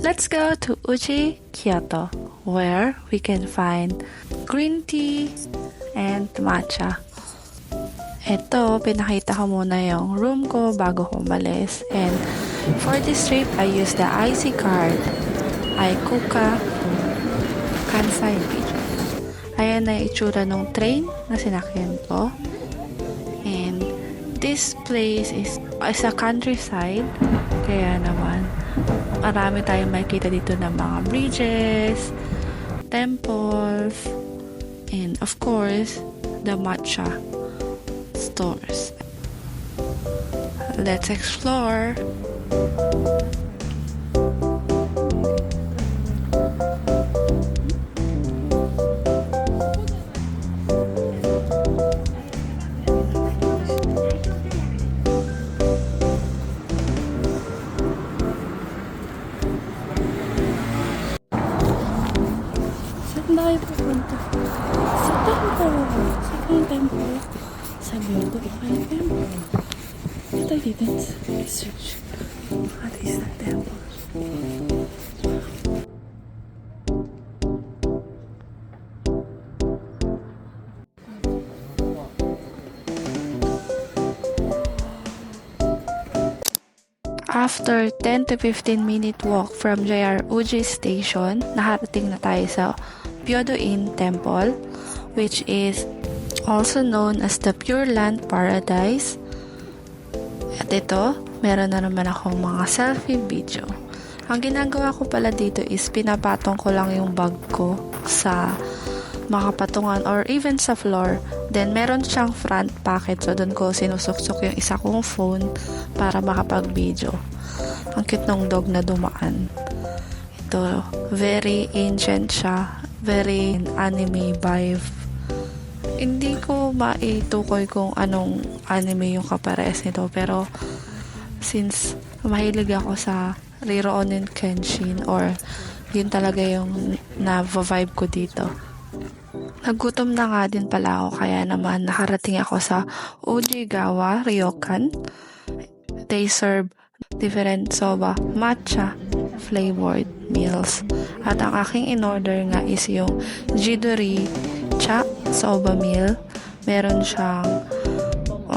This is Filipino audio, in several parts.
Let's go to Uchi, Kyoto, where we can find green tea and matcha. Ito, pinakita ko muna yung room ko bago ko umalis. And for this trip, I used the IC card. Aikuka Kansai Beach. Ayan na yung itsura ng train na sinakyan ko. And this place is a countryside. Kaya naman, marami tayong makikita dito ng mga bridges, temples, and of course, the matcha stores. Let's explore. Saan tayo pupunta? Sa temple. Saan yung temple? Sabi mo, ito yung temple. Ito tayo dito. Research. What is the temple? After 10 to 15 minute walk from JR Uji Station, nakarating na tayo sa Byodo-in Temple, which is also known as the Pure Land Paradise. At ito, meron na naman akong mga selfie video. Ang ginagawa ko pala dito is pinapatong ko lang yung bag ko sa makapatungan or even sa floor. Then, meron siyang front pocket. So, doon ko sinusuksok yung isa kong phone para makapag-video. Ang cute ng dog na dumaan. Ito, very ancient siya. Very anime vibe. Hindi ko maitukoy kung anong anime yung kapares nito. Pero, since mahilig ako sa Rurouni Kenshin or yun talaga yung na-vibe ko dito. Nagutom na nga din pala ako kaya naman nakarating ako sa Ujigawa Ryokan. They serve different soba matcha flavored meals. At ang aking in-order nga is yung Jidori cha soba meal. Meron siyang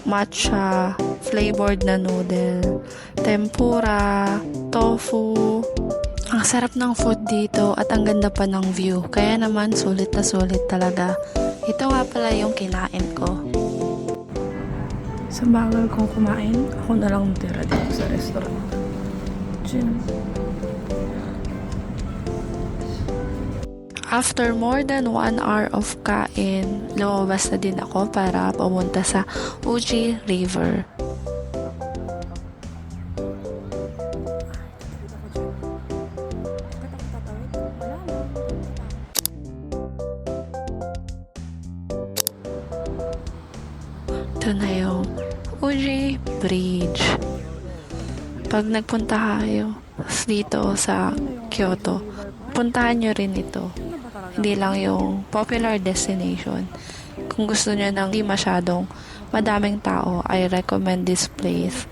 matcha flavored na noodle, tempura, tofu. Ang sarap ng food dito at ang ganda pa ng view. Kaya naman sulit na sulit talaga. Ito nga pala yung kinain ko. Sa bagal kong kumain, ako na lang tira dito sa restaurant. Diyan. After more than 1 hour of kain, lumabas na din ako para pumunta sa Uji River. Ito na yung Uji Bridge. Pag nagpunta kayo dito sa Kyoto, puntahan nyo rin ito. Hindi lang yung popular destination. Kung gusto nyo ng hindi masyadong madaming tao, I recommend this place.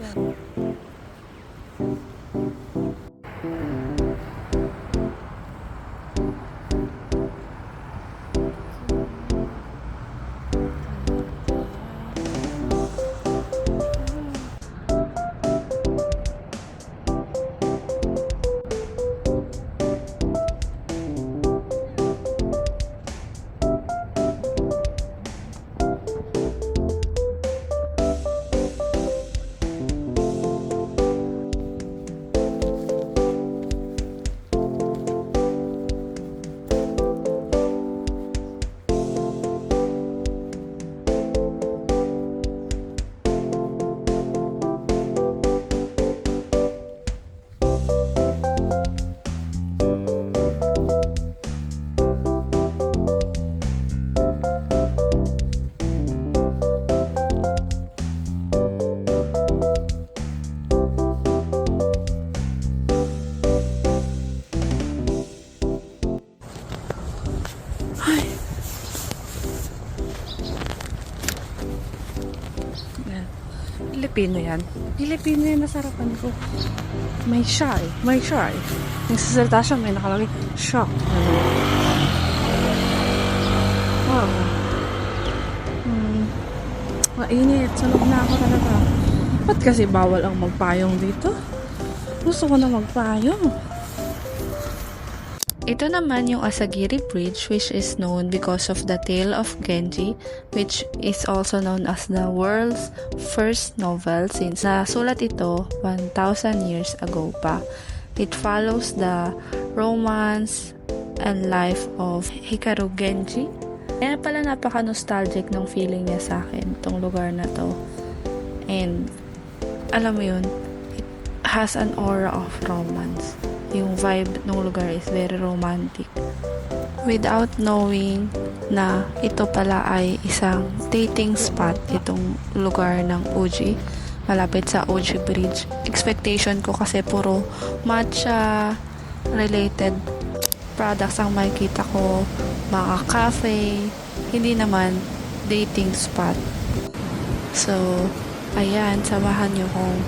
Pilipino yan. Pilipino yan nasa harapan ko. May siya eh. May siya eh. Nagsasalita siya, may nakalagay siya. Wow. Mainit. Sunog na ako talaga. Ba't kasi bawal ang magpayong dito? Gusto ko na magpayong. Ito naman yung Asagiri Bridge, which is known because of the tale of Genji, which is also known as the world's first novel since nasulat ito 1,000 years ago pa. It follows the romance and life of Hikaru Genji. Kaya pala napaka-nostalgic ng feeling niya sa akin, itong lugar na to. And alam mo yun, it has an aura of romance. Yung vibe ng lugar is very romantic. Without knowing na ito pala ay isang dating spot, itong lugar ng Uji, malapit sa Uji Bridge. Expectation ko kasi puro matcha related products ang makikita ko, mga cafe, hindi naman dating spot. So, ayan, samahan nyo kong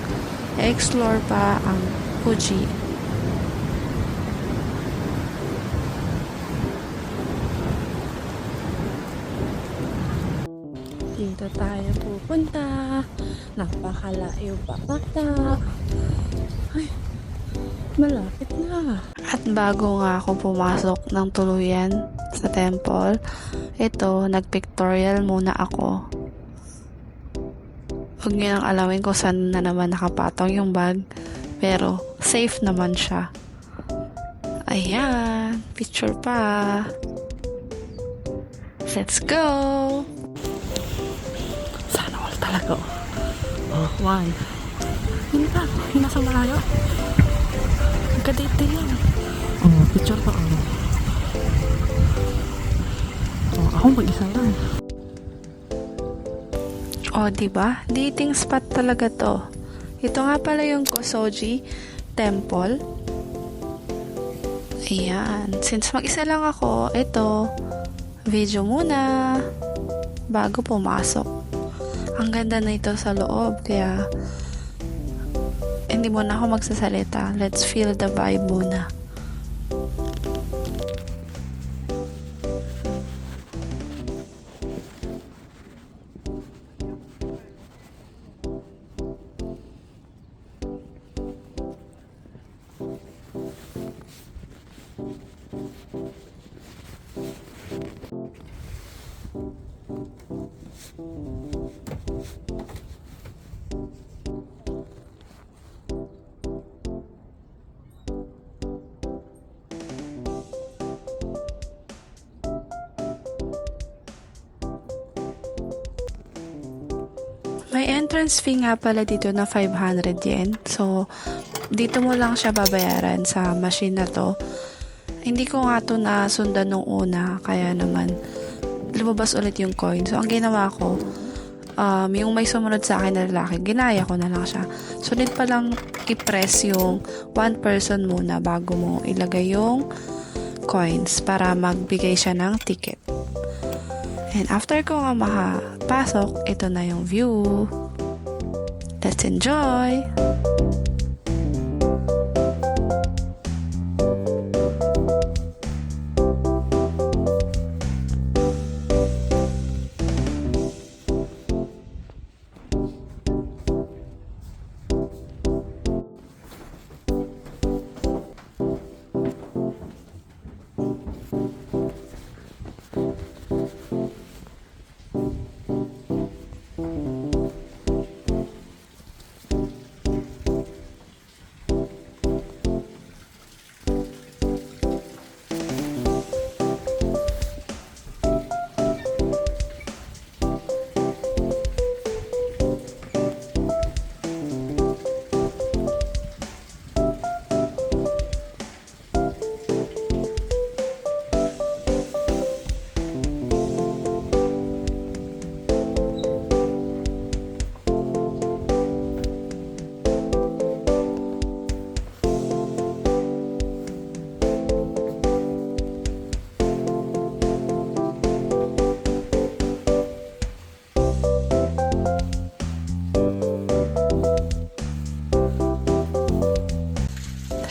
explore pa ang Uji. Dito tayo pupunta. Napakalayo pa kata. Ay, malapit na. At bago nga ako pumasok ng tuluyan sa temple, ito, nag-pictorial muna ako. Huwag nyo nang alawin kung saan na naman nakapatong yung bag, pero safe naman siya. Ayan, picture pa. Let's go! Sana all talaga. Oh, one. Hindi ka. Yung nasa malayo. Nagka-date yan. Oh, picture pa ako. Oh, ako mag-isa lang. O, diba? Dating spot talaga to. Ito nga pala yung Kosoji Temple. Ayan. Since mag-isa lang ako, ito, video muna bago pumasok. Ang ganda na ito sa loob, kaya hindi muna ako magsasalita. Let's feel the vibe muna. May entrance fee nga pala dito na 500 yen. So, dito mo lang siya babayaran sa machine na to. Hindi ko nga to nasundan nung una, kaya naman lumabas ulit yung coin. So, ang ginawa ko, yung may sumunod sa akin na lalaki, ginaya ko na lang siya. So, need pa lang i-press yung one person muna bago mo ilagay yung coins para magbigay siya ng ticket. And after ko nga makapasok, ito na yung view. Let's enjoy!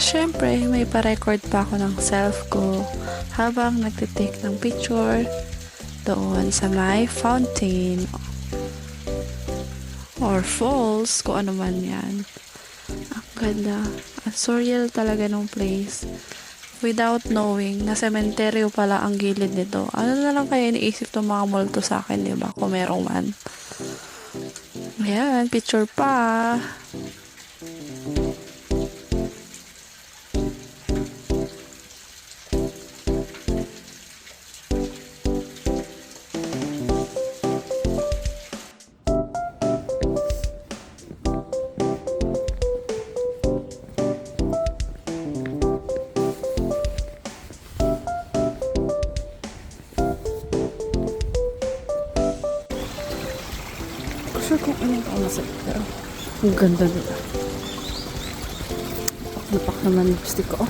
syempre, may pa-record pa ako ng self ko habang nagtitake ng picture doon sa may fountain or falls, kung ano man yan. Ang ganda. Ang surreal talaga ng place. Without knowing na sementeryo pala ang gilid nito. Ano na lang kaya iniisip ng mga multo sa akin, di ba? Kung merong man. Ayan, picture pa. Sure kung anong kamasay, pero ang ganda nila. Napak naman lipstick ko.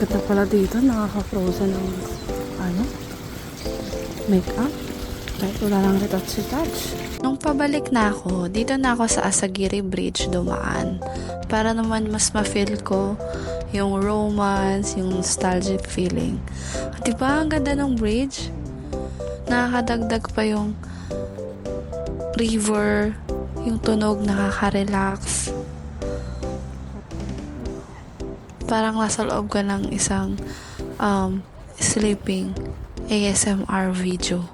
Ganda pala dito, nakaka-frozen ng makeup. Kahit wala lang retouch. Nung pabalik na ako, dito na ako sa Asagiri Bridge dumaan. Para naman mas ma-feel ko yung romance, yung nostalgic feeling. Diba ang ganda ng bridge? Nakakadagdag pa yung river, yung tunog nakaka-relax. Parang nasa loob ka ng isang sleeping ASMR video.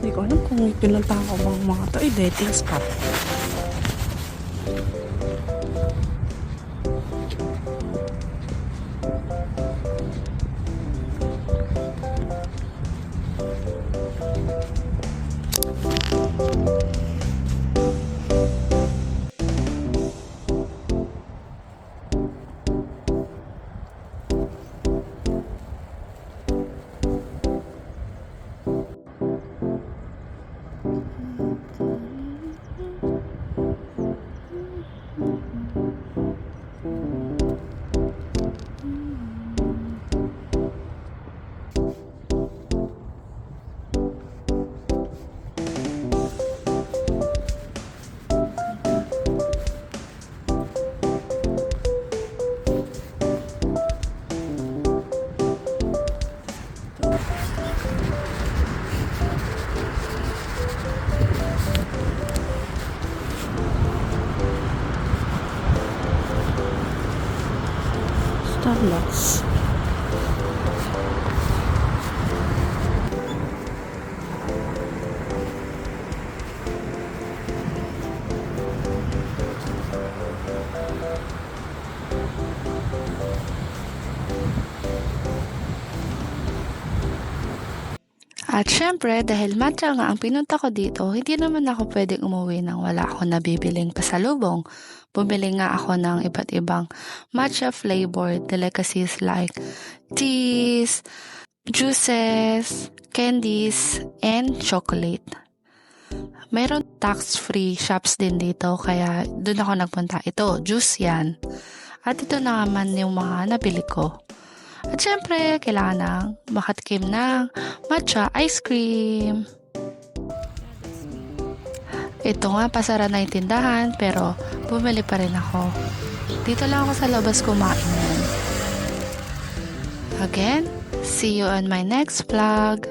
Hindi ko alam kung pinuntahan ko bang mga to ay dating spot. Starbucks. At syempre, dahil matcha nga ang pinunta ko dito, hindi naman ako pwedeng umuwi nang wala akong nabibiling pasalubong. Bumili nga ako ng iba't ibang matcha flavored delicacies like teas, juices, candies, and chocolate. Meron tax-free shops din dito, kaya doon ako nagpunta. Ito, juice yan. At ito na naman yung mga nabili ko. At syempre, kailangan ng makatikim ng matcha ice cream. Ito nga, pasara na yung tindahan, pero bumili pa rin ako. Dito lang ako sa labas kumain. Again, see you on my next vlog.